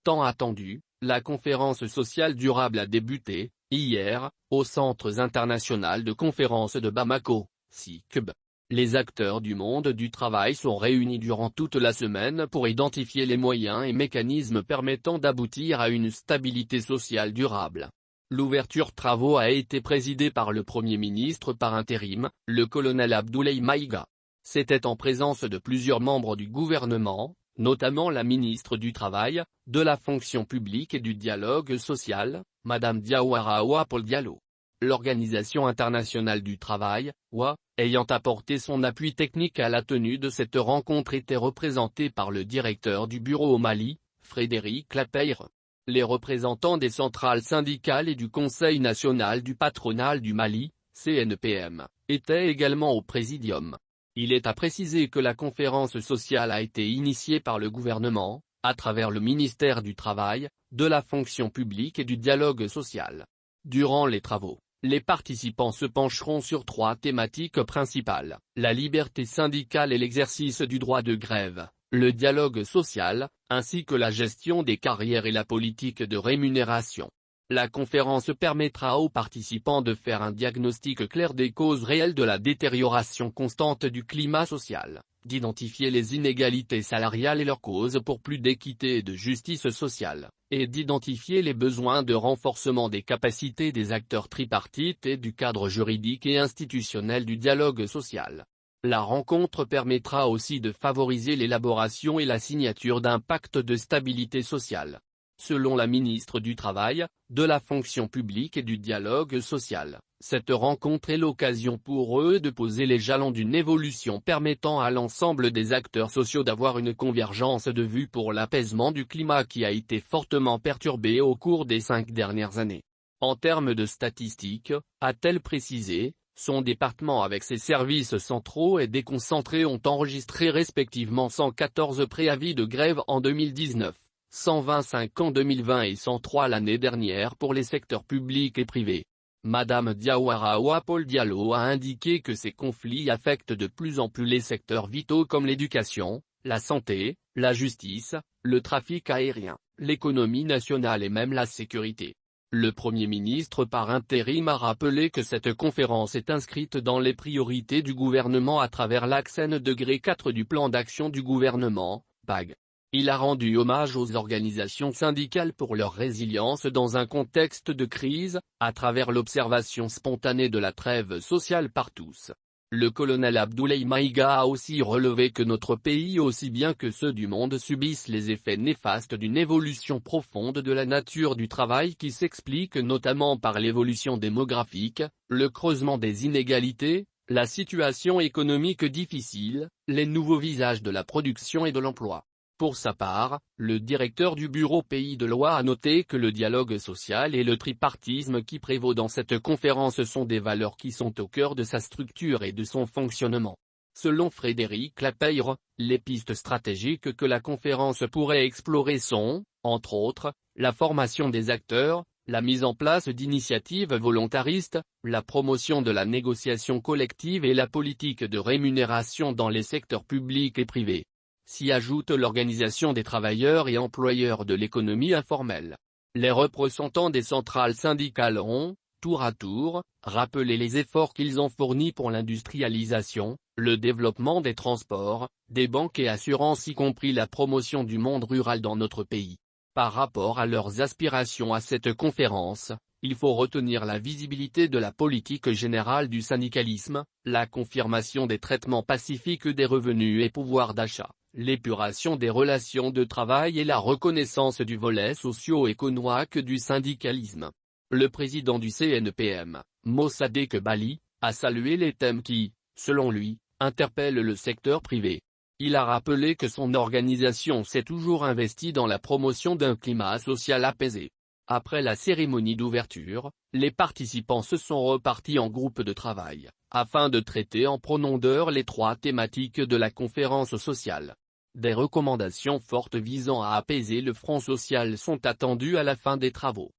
Tant attendu, la conférence sociale durable a débuté, hier, au Centre international de conférences de Bamako, CICB. Les acteurs du monde du travail sont réunis durant toute la semaine pour identifier les moyens et mécanismes permettant d'aboutir à une stabilité sociale durable. L'ouverture travaux a été présidée par le Premier ministre par intérim, le colonel Abdoulaye Maïga. C'était en présence de plusieurs membres du gouvernement, notamment la ministre du Travail, de la fonction publique et du dialogue social, Madame Diawara Paul Diallo. L'Organisation internationale du travail, OIT, ayant apporté son appui technique à la tenue de cette rencontre était représentée par le directeur du bureau au Mali, Frédéric Lapeyre. Les représentants des centrales syndicales et du Conseil national du patronat du Mali, CNPM, étaient également au présidium. Il est à préciser que la conférence sociale a été initiée par le gouvernement, à travers le ministère du Travail, de la fonction publique et du dialogue social. Durant les travaux, les participants se pencheront sur 3 thématiques principales, la liberté syndicale et l'exercice du droit de grève, le dialogue social, ainsi que la gestion des carrières et la politique de rémunération. La conférence permettra aux participants de faire un diagnostic clair des causes réelles de la détérioration constante du climat social, d'identifier les inégalités salariales et leurs causes pour plus d'équité et de justice sociale, et d'identifier les besoins de renforcement des capacités des acteurs tripartites et du cadre juridique et institutionnel du dialogue social. La rencontre permettra aussi de favoriser l'élaboration et la signature d'un pacte de stabilité sociale. Selon la ministre du Travail, de la fonction publique et du dialogue social, cette rencontre est l'occasion pour eux de poser les jalons d'une évolution permettant à l'ensemble des acteurs sociaux d'avoir une convergence de vues pour l'apaisement du climat qui a été fortement perturbé au cours des 5 dernières années. En termes de statistiques, a-t-elle précisé, son département avec ses services centraux et déconcentrés ont enregistré respectivement 114 préavis de grève en 2019, 125 en 2020 et 103 l'année dernière pour les secteurs publics et privés. Madame Diawara Paul Diallo a indiqué que ces conflits affectent de plus en plus les secteurs vitaux comme l'éducation, la santé, la justice, le trafic aérien, l'économie nationale et même la sécurité. Le Premier ministre par intérim a rappelé que cette conférence est inscrite dans les priorités du gouvernement à travers l'axe N-4 du plan d'action du gouvernement, PAG. Il a rendu hommage aux organisations syndicales pour leur résilience dans un contexte de crise, à travers l'observation spontanée de la trêve sociale par tous. Le colonel Abdoulaye Maïga a aussi relevé que notre pays aussi bien que ceux du monde subissent les effets néfastes d'une évolution profonde de la nature du travail qui s'explique notamment par l'évolution démographique, le creusement des inégalités, la situation économique difficile, les nouveaux visages de la production et de l'emploi. Pour sa part, le directeur du bureau Pays de l'OIT a noté que le dialogue social et le tripartisme qui prévaut dans cette conférence sont des valeurs qui sont au cœur de sa structure et de son fonctionnement. Selon Frédéric Lapeyre, les pistes stratégiques que la conférence pourrait explorer sont, entre autres, la formation des acteurs, la mise en place d'initiatives volontaristes, la promotion de la négociation collective et la politique de rémunération dans les secteurs publics et privés. S'y ajoute l'organisation des travailleurs et employeurs de l'économie informelle. Les représentants des centrales syndicales ont, tour à tour, rappelé les efforts qu'ils ont fournis pour l'industrialisation, le développement des transports, des banques et assurances y compris la promotion du monde rural dans notre pays. Par rapport à leurs aspirations à cette conférence, il faut retenir la visibilité de la politique générale du syndicalisme, la confirmation des traitements pacifiques des revenus et pouvoir d'achat, l'épuration des relations de travail et la reconnaissance du volet socio-économique du syndicalisme. Le président du CNPM, Mossadegh Bali, a salué les thèmes qui, selon lui, interpellent le secteur privé. Il a rappelé que son organisation s'est toujours investie dans la promotion d'un climat social apaisé. Après la cérémonie d'ouverture, les participants se sont repartis en groupe de travail, afin de traiter en profondeur les 3 thématiques de la conférence sociale. Des recommandations fortes visant à apaiser le front social sont attendues à la fin des travaux.